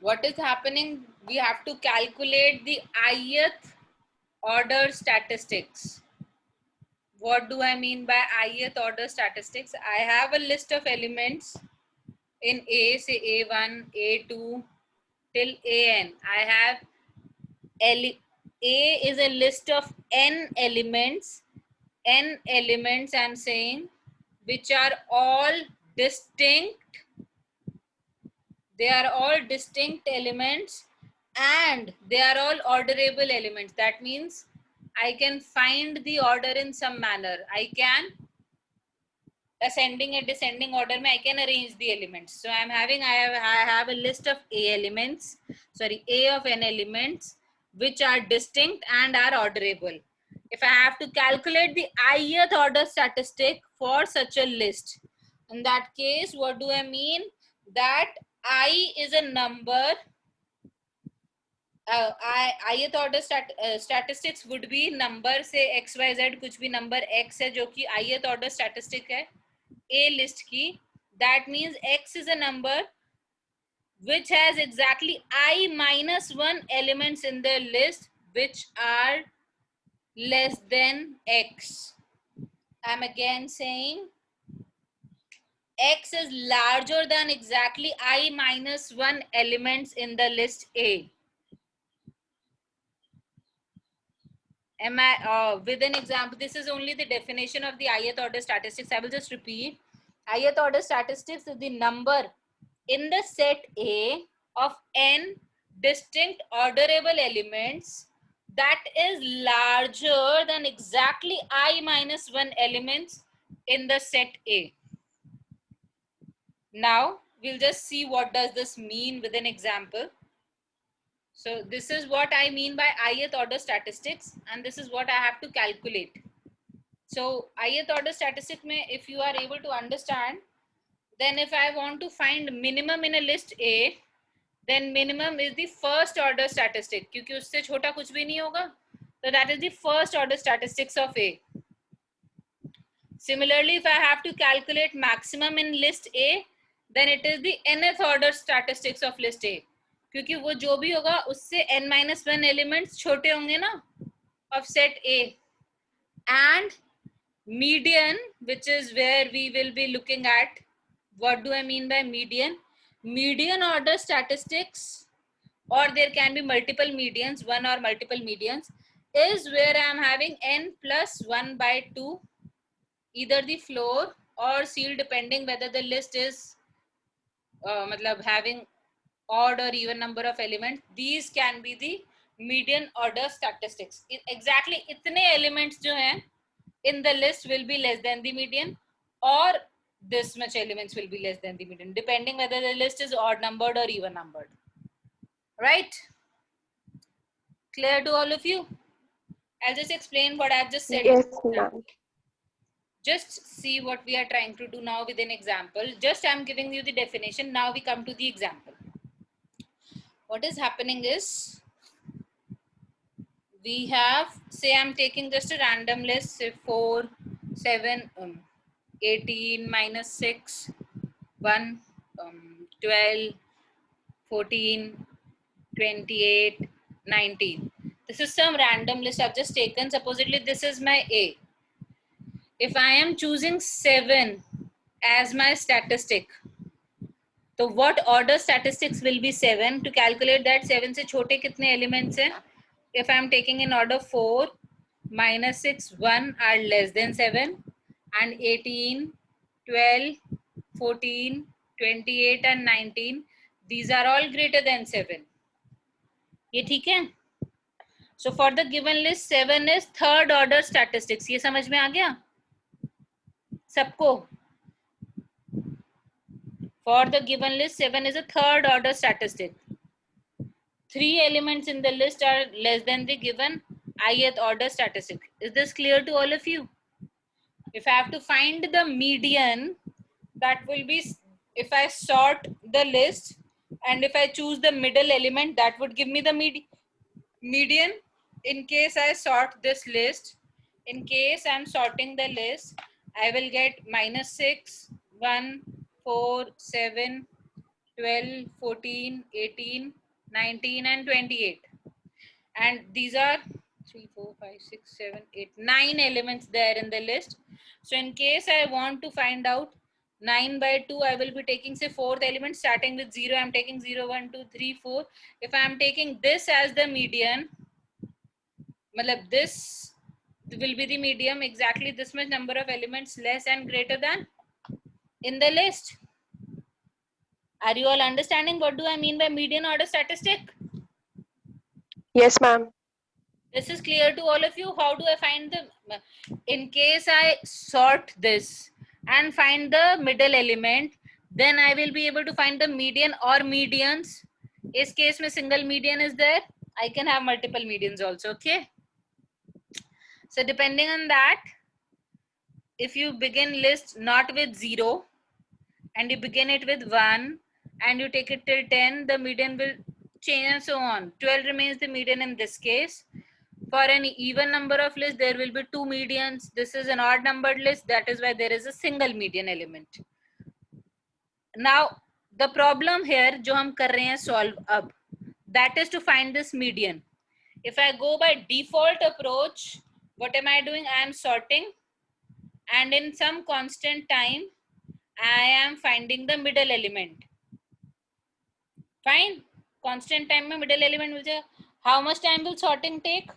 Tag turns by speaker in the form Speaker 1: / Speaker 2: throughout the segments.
Speaker 1: what is happening? We have to calculate the ith order statistics. What do I mean by ith order statistics? I have a list of elements in A, say A1, A2 till AN. I have A is a list of n elements I'm saying, which are all distinct. They are all distinct elements and they are all orderable elements. That means I can find the order in some manner. I can ascending and descending order I can arrange the elements. So I have a list of A of n elements which are distinct and are orderable. If I have to calculate the ith order statistic for such a list, in that case, what do I mean? That I is a number. ith order statistics would be number say XYZ, कुछ भी number X है जो कि ith order statistic है A list की. That means X is a number which has exactly I minus 1 elements in the list which are less than X. I'm again saying X is larger than exactly I minus 1 elements in the list A. Am I with an example? This is only the definition of the ith order statistics. I will just repeat. Ith order statistics is the number in the set A of n distinct orderable elements that is larger than exactly I minus 1 elements in the set A. Now we'll just see what does this mean with an example. So this is what I mean by ith order statistics, and this is what I have to calculate. So ith order statistic mein, if you are able to understand, then if I want to find minimum in a list A, then minimum is the first order statistic, क्योंकि उससे छोटा कुछ भी नहीं होगा. So that is the first order statistics of A. Similarly, if I have to calculate maximum in list A, then it is the nth order statistics of list A. क्योंकि वो जो भी होगा उससे n-1 elements छोटे होंगे ना of set A. And median, which is where we will be looking at. What do I mean by median? Median order statistics, or there can be multiple medians, one or multiple medians, is where I am having n plus 1 by 2, either the floor or seal, depending whether the list is having odd or even number of elements. These can be the median order statistics. Exactly इतने elements जो हैं in the list will be less than the median, or this much elements will be less than the median, depending whether the list is odd numbered or even numbered. Right? Clear to all of you? I'll just explain what I've just said.
Speaker 2: Yes, ma'am.
Speaker 1: Just see what we are trying to do now with an example. Just I'm giving you the definition. Now we come to the example. What is happening is, we have, say I'm taking just a random list, say 4, 7, 18, minus 6, 1, 12, 14, 28, 19. This is some random list I've just taken. Supposedly this is my A. If I am choosing 7 as my statistic, so what order statistics will be 7? To calculate that, 7 से छोटे कितने elements हैं? If I am taking in order 4, minus 6, 1 are less than 7, and 18, 12, 14, 28 and 19, these are all greater than 7. ये ठीक है? So for the given list, 7 is third order statistics. ये समझ में आ गया सबको? For the given list, 7 is a third order statistic. 3 elements in the list are less than the given ith order statistic. Is this clear to all of you? If I have to find the median, that will be, if I sort the list and if I choose the middle element, that would give me the median. In case I sort this list, in case I'm sorting the list, I will get minus 6, 1, 4, 7, 12, 14, 18, 19 and 28. And these are 3, 4, 5, 6, 7, 8, 9 elements there in the list. So in case I want to find out 9 by 2, I will be taking say fourth element starting with 0. I'm taking 0, 1, 2, 3, 4. If I'm taking this as the median, this will be the medium, exactly this much number of elements less and greater than in the list. Are you all understanding what do I mean by median order statistic?
Speaker 2: Yes, ma'am.
Speaker 1: This is clear to all of you. How do I find the, in case I sort this and find the middle element, then I will be able to find the median or medians. Is case में single median is there, I can have multiple medians also. Okay, so depending on that, if you begin list not with 0 and you begin it with 1 and you take it till 10, the median will change and so on. 12 remains the median in this case. For an even number of lists, there will be 2 medians. This is an odd numbered list. That is why there is a single median element. Now, the problem here, जो हम कर रहे हैं solve अब, that is to find this median. If I go by default approach, what am I doing? I am sorting, and in some constant time, I am finding the middle element. Fine. Constant time में middle element मिल जाए. How much time will sorting take?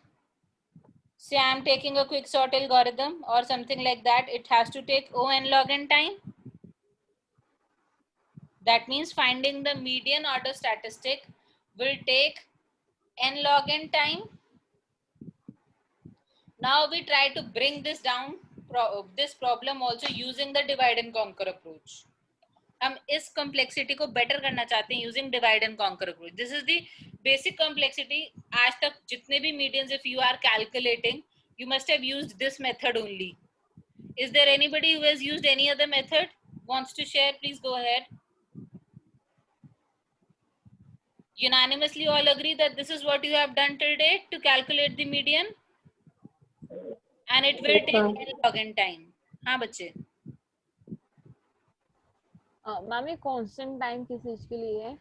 Speaker 1: Say I'm taking a quick sort algorithm or something like that. It has to take O n log n time. That means finding the median order statistic will take n log n time. Now we try to bring this down, this problem also using the divide and conquer approach. हम इस complexity को better करना चाहते हैं using divide and conquer approach. This is the basic complexity. आज तक जितने भी medians, if you are calculating, you must have used this method only. Is there anybody who has used any other method? Wants to share? Please go ahead. Unanimously all agree that this is what you have done till date to calculate the median, and it will take n log n time. हाँ बच्चे.
Speaker 3: Ma'am ये constant time किस चीज के लिए है?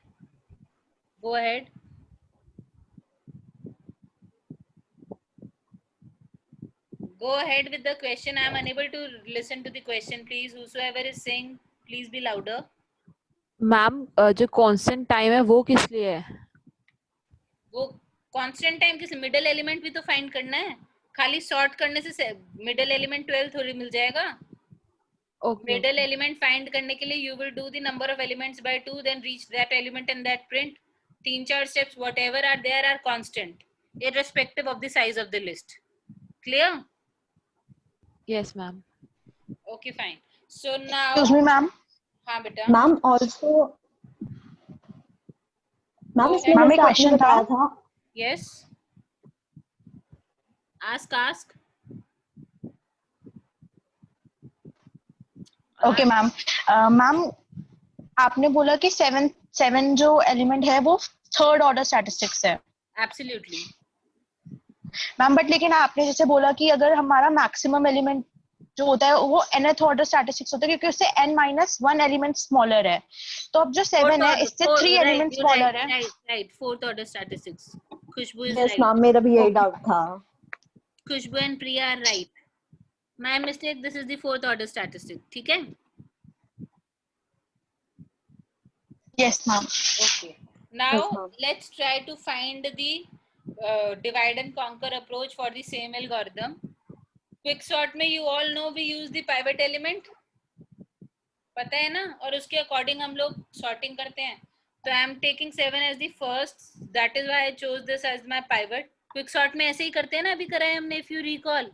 Speaker 1: Go ahead. Go ahead with the question. I am unable to listen to the question. Please, whosoever is saying, please be louder.
Speaker 3: Ma'am जो constant time है वो किस लिए है?
Speaker 1: वो कांस्टेंट टाइम किस मिडिल एलिमेंट भी तो फाइंड करना है. खाली सॉर्ट करने से मिडिल एलिमेंट 12 थोड़ी मिल जाएगा. मिडिल एलिमेंट फाइंड करने के लिए you will do the number of elements by 2, then reach that element in that print. 3-4 steps whatever are there are constant irrespective of the size of the list. Clear?
Speaker 3: Yes, ma'am.
Speaker 1: Okay, fine. So now,
Speaker 4: excuse me, ma'am.
Speaker 1: हाँ बेटा.
Speaker 4: Ma'am, also, ma'am, इसमें
Speaker 1: Ma'am,
Speaker 4: जैसे आपने बताया था.
Speaker 1: Yes. Ask.
Speaker 4: Okay, ma'am. Ma'am, आपने बोला कि सेवन जो एलिमेंट है वो थर्ड ऑर्डर स्टैटिस्टिक्स है.
Speaker 1: Absolutely.
Speaker 4: मैम बट लेकिन आपने जैसे बोला कि अगर हमारा मैक्सिमम एलिमेंट जो होता है वो nth ऑर्डर स्टैटिस्टिक्स होता है क्योंकि उससे n-1 एलिमेंट स्मॉलर है. तो अब जो 7 है इससे 3 एलिमेंट स्मॉलर है.
Speaker 1: Right. Fourth order statistics. Khushboo is
Speaker 2: Yes,
Speaker 1: right.
Speaker 2: ma'am, मेरा भी यही डाउट था.
Speaker 1: खुशबू and Priya are right. My mistake. This is the fourth order statistic. ठीक है?
Speaker 4: Yes, ma'am.
Speaker 1: Okay. Now
Speaker 2: Yes, ma'am.
Speaker 1: let's try to find the divide and conquer approach for the same algorithm. Quick sort में you all know we use the pivot element. पता है ना? और उसके according हम लोग सॉर्टिंग करते हैं. तो I am taking 7 as the first. That is why I chose this as my pivot. Quick sort में ऐसे ही करते हैं ना, अभी कराए हमने, if you recall.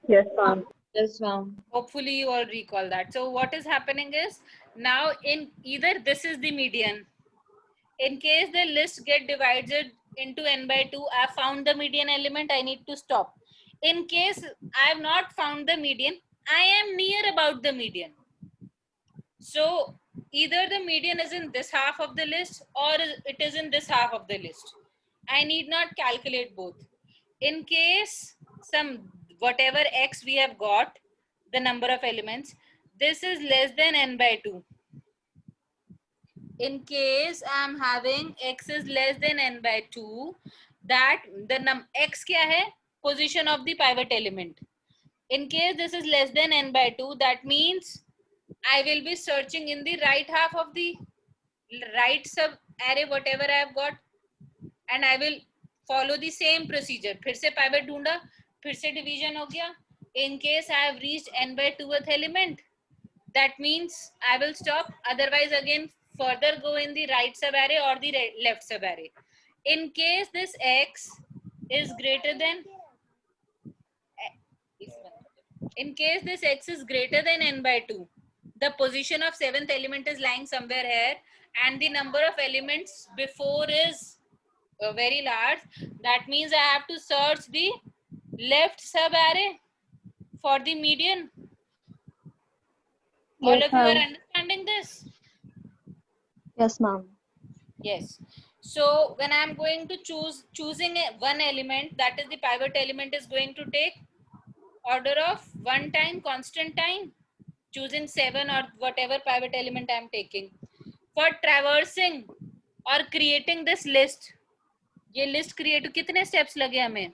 Speaker 2: Yes, ma'am. Yes, ma'am.
Speaker 1: Hopefully you all recall that. So what is happening is, now in either this is the median. In case the list get divided into n by 2, I have found the median element, I need to stop. In case I have not found the median, I am near about the median. So either the median is in this half of the list or it is in this half of the list. I need not calculate both. In case some whatever x we have got, the number of elements, this is less than n by 2. In case I am having x is less than n by 2, that the x क्या है? Position of the pivot element. In case this is less than n by 2, that means I will be searching in the right half of the right sub array whatever I have got, and I will follow the same procedure. फिर से pivot ढूंढा, फिर से division हो गया. In case I have reached n by 2th element, that means I will stop. Otherwise, again further go in the right sub array or the left sub array. In case this x is greater than n by 2, the position of 7th element is lying somewhere here, and the number of elements before is very large. That means I have to search the left sub array for the median. All
Speaker 2: Yes,
Speaker 1: of you are
Speaker 2: ma'am.
Speaker 1: understanding this?
Speaker 2: Yes, ma'am.
Speaker 1: Yes. So when I am going to choosing one element, that is the pivot element, is going to take order of 1 time, constant time, choosing 7 or whatever pivot element I am taking. For traversing or creating this list, ये list create कितने steps लगे हमें?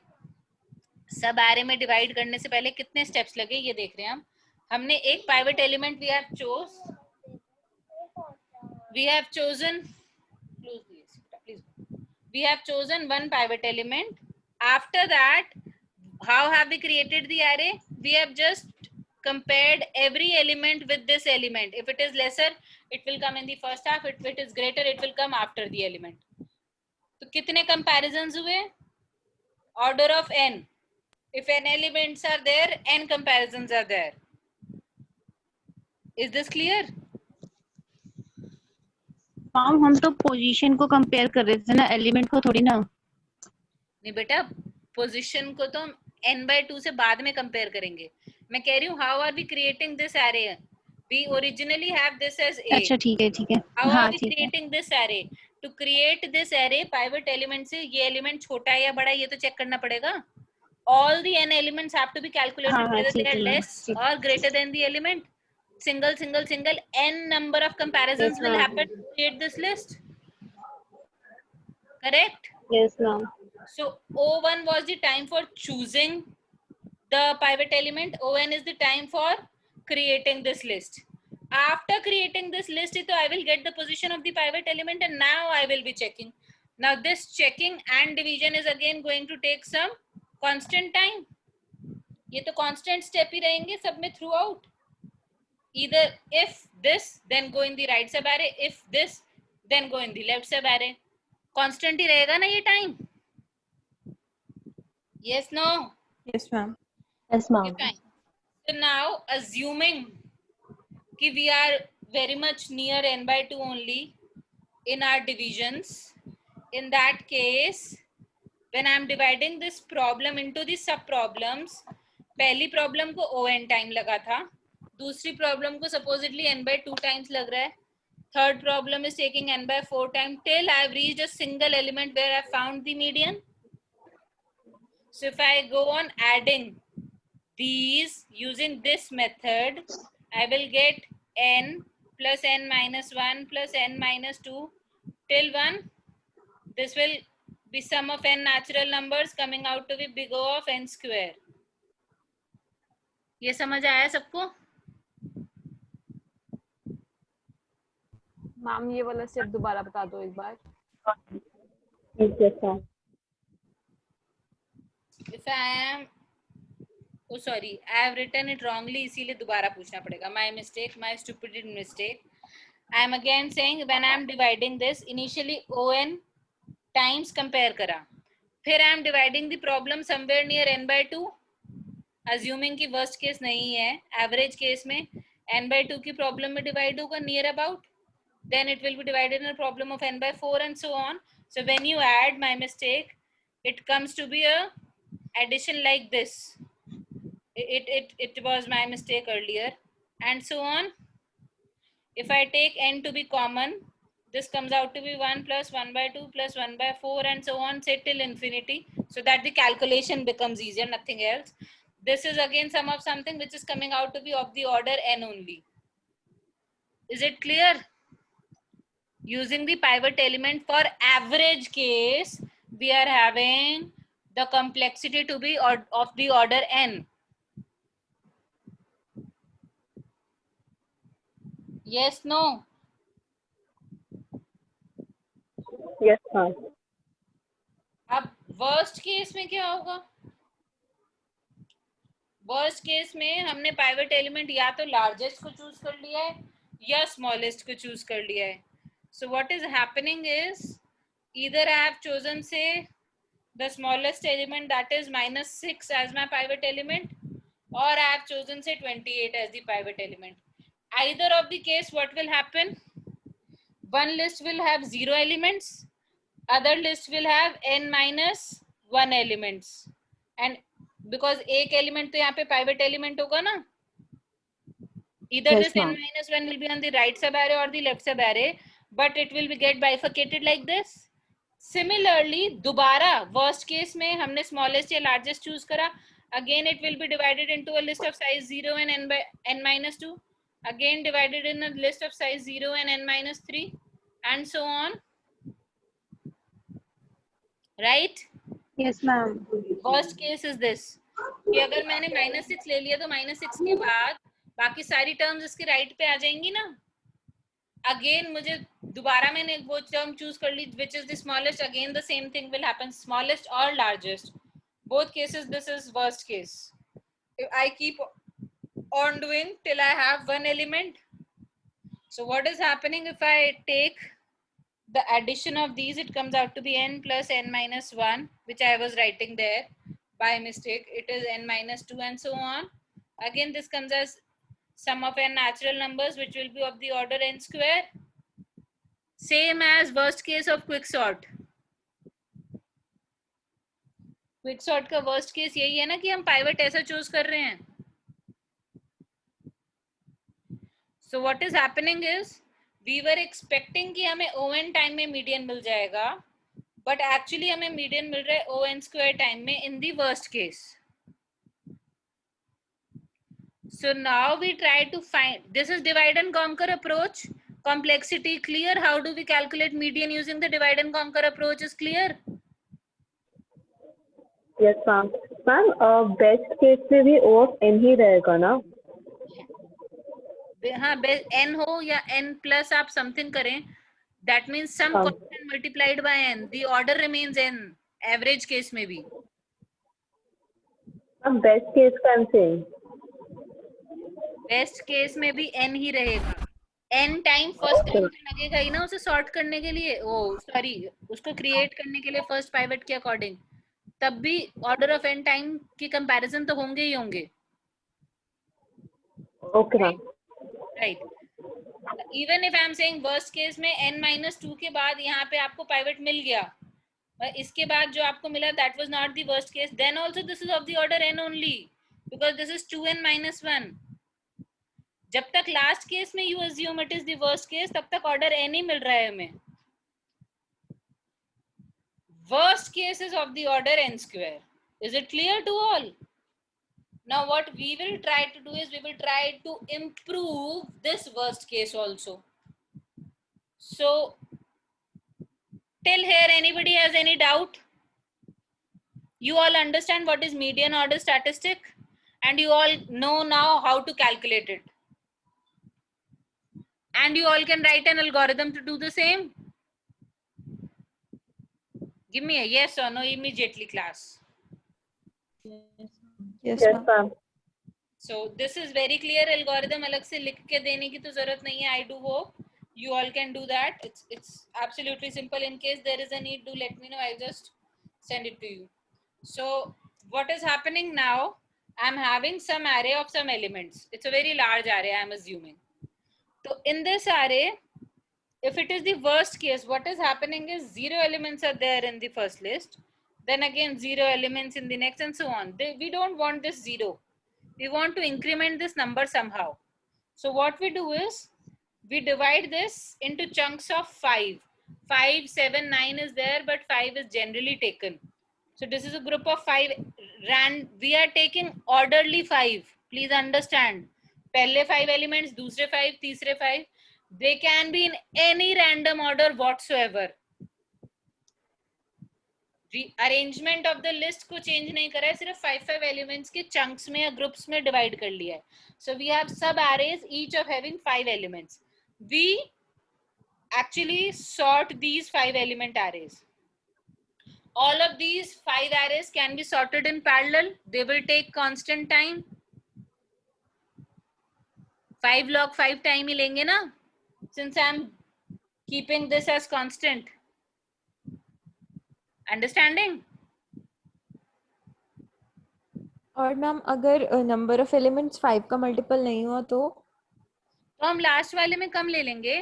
Speaker 1: सब array में divide करने से पहले कितने steps लगे ये देख रहे हैं हम. हमने एक pivot element we have chosen one pivot element. After that, how have we created the array? We have just compared every element with this element. If it is lesser, it will come in the first half. If it is greater, it will come after the element. तो कितने comparisons हुए? Order of n. If n elements are there, n comparisons are there. Is this clear?
Speaker 5: Ma'am हम तो position को compare कर रहे थे ना, एलिमेंट को थोड़ी ना.
Speaker 1: नहीं बेटा, पोजीशन को तो हम n by 2 से बाद में कंपेयर करेंगे. मैं कह रही हूँ how are we creating this array? We originally have this as a.
Speaker 5: अच्छा ठीक है.
Speaker 1: How
Speaker 5: हाँ
Speaker 1: are we
Speaker 5: ठीक है.
Speaker 1: creating this array? To create this array, pivot element से ये element छोटा है या बड़ा है ये तो चेक करना पड़ेगा. All the n elements have to be calculated
Speaker 5: हाँ,
Speaker 1: whether they
Speaker 5: ठीक
Speaker 1: are
Speaker 5: है,
Speaker 1: less
Speaker 5: ठीक.
Speaker 1: or greater than the element. Single n number of comparisons
Speaker 2: Yes,
Speaker 1: will
Speaker 2: ma'am.
Speaker 1: happen to create this list. Correct?
Speaker 2: Yes, ma'am.
Speaker 1: So O1 was the time for choosing the pivot element. On is the time for creating this list. After creating this list, I will get the position of the pivot element, and now I will be checking. Now this checking and division is again going to take some constant time. ये तो constant step ही रहेंगे सब में throughout. Either if this, then go in the right sub array. If this, then go in the left sub array. Constant ही रहेगा ना ये time? Yes, no?
Speaker 3: Yes, ma'am.
Speaker 2: Yes, ma'am.
Speaker 1: Fine. So now, assuming कि we are very much near n by 2 only in our divisions, in that case, when I am dividing this problem into the sub problems, पहली problem को on time लगा था, दूसरी problem को supposedly n by 2 times लग रहा है, third problem is taking n by 4 times till I have reached a single element where I found the median. So if I go on adding these using this method, I will get n plus n minus 1 plus n minus 2 till 1. This will be sum of n natural numbers coming out to be big O of n square. ये समझ आया सबको?
Speaker 3: Ma'am ये वाला step दोबारा बता दो एक बार.
Speaker 2: Yes, ma'am.
Speaker 1: If I am, oh sorry, I have written it wrongly, इसीलिए दोबारा पूछना पड़ेगा. My mistake, my stupid mistake. I am again saying when I am dividing this, initially on times compare करा, फिर I am dividing the problem somewhere near n by 2, assuming कि worst case नहीं है, average case में n by 2 की problem में divide होगा near about, then it will be divided in a problem of n by 4 and so on. So when you add, my mistake, it comes to be a addition like this. It was my mistake earlier, and so on. If I take n to be common, this comes out to be 1 plus 1 by 2 plus 1 by 4 and so on, say till infinity, so that the calculation becomes easier, nothing else. This is again sum of something which is coming out to be of the order n only. Is it clear? Using the pivot element for average case, we are having the complexity to be of the order n. Yes, no?
Speaker 2: Yes, ma'am.
Speaker 1: अब worst case में क्या होगा? Worst case में हमने pivot element या तो largest को choose कर लिया है या स्मॉलेस्ट को चूज कर लिया है. सो what is happening is either I have chosen say the smallest element, that is -6 as my pivot element, or I have chosen say 28 as the pivot element. Either of the case, what will happen? One list will have 0 elements, other list will have n-1 elements, and because एक element तो यहाँ पे pivot element होगा ना, either
Speaker 2: Yes,
Speaker 1: this
Speaker 2: ma'am.
Speaker 1: n-1 will be on the right sub array or the left sub array, but it will be get bifurcated like this. Similarly, दोबारा worst case में हमने smallest या largest choose करा, again it will be divided into a list of size 0 and n-2, again divided in a list of size 0 and n-3, and so on, right?
Speaker 5: Yes, ma'am.
Speaker 1: Worst case is this कि अगर मैंने -6 ले लिया तो -6 के बाद बाकी सारी टर्म्स इसके राइट पे आ जाएंगी ना. अगेन मुझे दोबारा मैंने वो टर्म चूज कर ली which is the smallest, again the same thing will happen, smallest or largest, both cases this is worst case. If I keep on doing till I have one element, so what is happening if I take the addition of these, it comes out to be n plus n-1, which I was writing there by mistake, it is n-2 and so on. Again this comes as sum of n natural numbers which will be of the order n square, same as worst case of quicksort. quicksort का worst case यही है ना कि हम pivot ऐसा choose कर रहे हैं. So what is happening is we were expecting कि हमें on time में median मिल जाएगा, but actually हमें median मिल रहा है on square time में in the worst case. So now we try to find, this is divide and conquer approach. Complexity clear? How do we calculate median using the divide and conquer approach is clear?
Speaker 2: Yes, ma'am. Ma'am, best case में भी O of n ही रहेगा ना?
Speaker 1: हाँ, n हो या n plus आप something करें, that means some
Speaker 2: हाँ.
Speaker 1: constant multiplied by n, the order remains n, average case में भी.
Speaker 2: Ma'am, best case का I'm saying.
Speaker 1: बेस्ट केस में भी n ही रहेगा. n टाइम फर्स्ट टाइम तो लगेगा ही ना उसे सॉर्ट करने के लिए, सॉरी उसको क्रिएट करने के लिए फर्स्ट पाइवट के अकॉर्डिंग, तब भी ऑर्डर ऑफ n टाइम की कंपैरिजन तो होंगे ही होंगे.
Speaker 2: Okay, ma'am.
Speaker 1: Right. Even if I am saying worst case में n-2 के बाद यहाँ पे आपको पाइवट मिल गया, इसके बाद जो आपको मिला that was not the worst case, then also this is of the order n only because this is 2n-1. जब तक लास्ट केस में you assume it is the worst case, तब तक ऑर्डर n ही मिल रहा है हमें. Worst case is of the order n square. Is it clear to all? Now what we will try to do is we will try to improve this worst case also. So till here anybody has any doubt? You all understand what is median order statistic and you all know now how to calculate it. And you all can write an algorithm to do the same. Give me a yes or no immediately, class.
Speaker 2: Yes, ma'am.
Speaker 1: So this is very clear. algorithm अलग से लिख के देने की तो जरूरत नहीं है. I do hope you all can do that. It's absolutely simple. In case there is a need, do let me know. I'll just send it to you. So what is happening now? I'm having some array of some elements. It's a very large array, I'm assuming. So in this array, if it is the worst case, what is happening is 0 elements are there in the first list. Then again 0 elements in the next and so on. We don't want this 0. We want to increment this number somehow. So what we do is we divide this into chunks of 5. 5, 7, 9 is there, but 5 is generally taken. So this is a group of 5. We are taking orderly 5. Please understand. पहले 5 elements, दूसरे 5, तीसरे 5. They can be in any random order whatsoever. Arrangement of the list को change नहीं करा है, सिर्फ 5 elements के chunks में या ग्रुप्स में डिवाइड कर लिया है. So we have subarrays each of having 5 elements. We actually sort these 5 element arrays. All of these 5 arrays can be sorted in parallel. They will take constant time. 5 log 5 time ही लेंगे ना, since I am keeping this as constant. Understanding?
Speaker 3: और ma'am अगर number of elements 5 का multiple नहीं हुआ तो
Speaker 1: हम last वाले में कम ले लेंगे.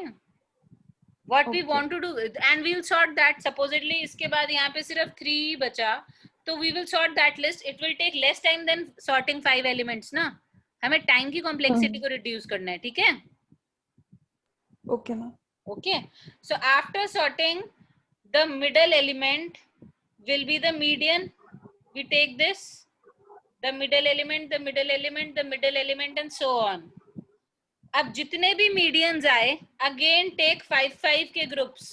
Speaker 1: What we want to do, and we will sort that. Supposedly इसके बाद यहाँ पे सिर्फ 3 बचा, तो we will sort that list. It will take less time than sorting 5 elements ना. हमें टाइम की कॉम्प्लेक्सिटी को रिड्यूस करना है, ठीक है?
Speaker 3: Okay ma'am.
Speaker 1: Okay. So after sorting, the middle element will be the median. We take this, the middle element, the middle element, the middle element, and so on. अब जितने भी medians आए, again take 5 के groups.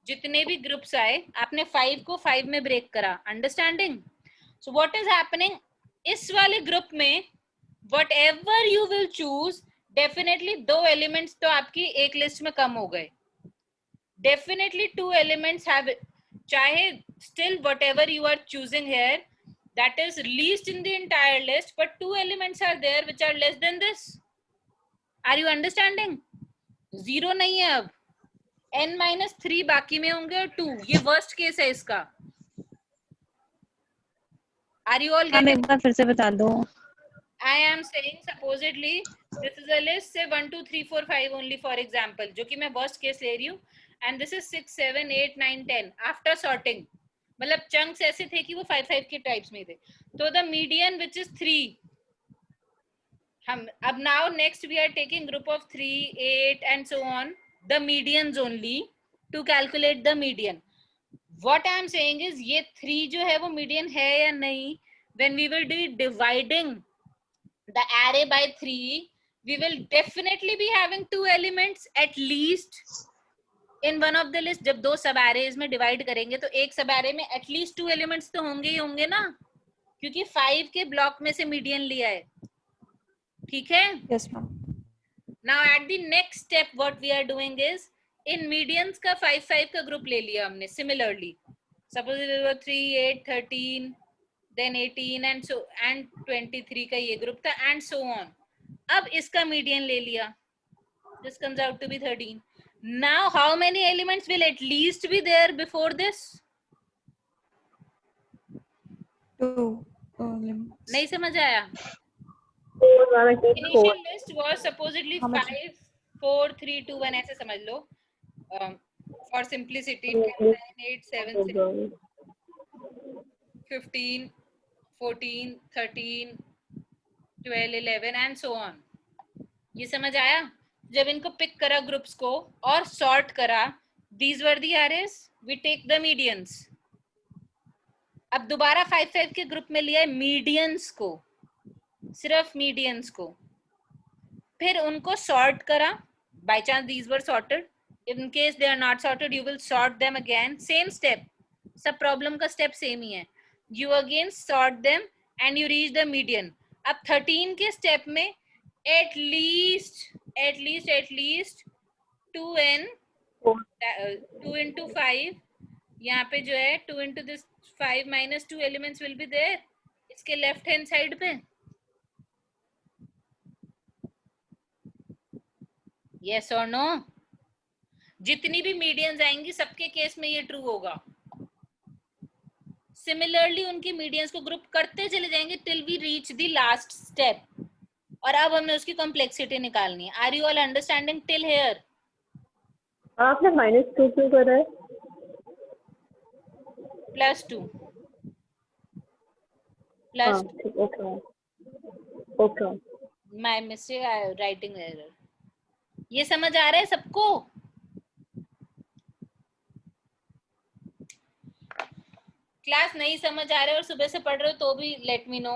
Speaker 1: जितने भी groups आए, आपने 5 को 5 में ब्रेक करा. Understanding? So what is happening, इस वाले ग्रुप में whatever you will choose, definitely 2 elements तो आपकी एक लिस्ट में कम हो गए. डेफिनेटली 2 एलिमेंट्स हैव, चाहे still whatever you are choosing here, that is least in the entire list, but 2 elements are there which are less than this. Are you understanding? 0 नहीं है अब, n-3 बाकी में होंगे और 2. ये वर्स्ट केस है इसका. Are you all getting?
Speaker 5: एक बार फिर से बता दो.
Speaker 1: I am saying supposedly this is a list, say 1 2 3 4 5 only for example, जो कि मैं worst case ले रही हूँ, and this is 6 7 8 9 10 after sorting. मतलब चंक्स ऐसे थे कि वो 5 के टाइप्स में थे. तो द मीडियन विच इज 3, हम अब now next we are taking group of 3 8 and so on, the medians only to calculate the median. What I am saying is ये 3 जो है वो मीडियन है या नहीं. When we will be dividing the array by 3, we will definitely be having 2 elements at least in one of the list. जब 2 सब arrays में डिवाइड करेंगे तो एक सब एरे में एटलीस्ट 2 एलिमेंट्स तो होंगे ही होंगे ना, क्योंकि 5 के ब्लॉक में से मीडियन लिया है. ठीक है?
Speaker 3: Yes ma'am.
Speaker 1: Now at the next step what we are doing is, in medians का 5 का ग्रुप ले लिया हमने. Similarly suppose 3 8 13 then 18 and so and 23 का ये ग्रुप था एंड सो ऑन. अब इसका मीडियन ले लिया, this comes out to be 13. Now, how many elements will at least be there before this?
Speaker 3: 2 elements.
Speaker 1: नहीं समझ आया?
Speaker 2: Initial
Speaker 1: Initial list was supposedly 5 4 3 2 1 ऐसे समझ लो. For simplicity, 10 9 8 7 6 15 14 13 12 11 and so on. ये समझ आया? जब इनको पिक करा ग्रुप्स को और सॉर्ट करा, these were the arrays, we take the medians. अब दोबारा 5 के ग्रुप में लिया मीडियंस को, सिर्फ मीडियंस को, फिर उनको सॉर्ट करा. By chance these were sorted, in case they are not sorted you will sort them again. Same step, सब प्रॉब्लम का स्टेप सेम ही है. You again sort them and you reach the median. अब 13 के step में at least 2n 2 into 5, यहाँ पे जो है 2 into this 5 minus 2 elements will be there इसके लेफ्ट हैंड साइड पे. yes or no? जितनी भी मीडियंस आएंगी सबके केस में ये ट्रू होगा. सिमिलरली उनकी मीडियंस को ग्रुप करते चले जाएंगे till we reach the last step. और अब हमने उसकी कॉम्प्लेक्सिटी निकालनी है. Are you all understanding till here?
Speaker 2: आपने -2 क्यों करा है?
Speaker 1: +2
Speaker 2: okay okay.
Speaker 1: My mistake, writing error. ये समझ आ रहा है सबको? क्लास नहीं समझ आ रहा है और सुबह से पढ़ रहे हो तो भी लेट मी नो.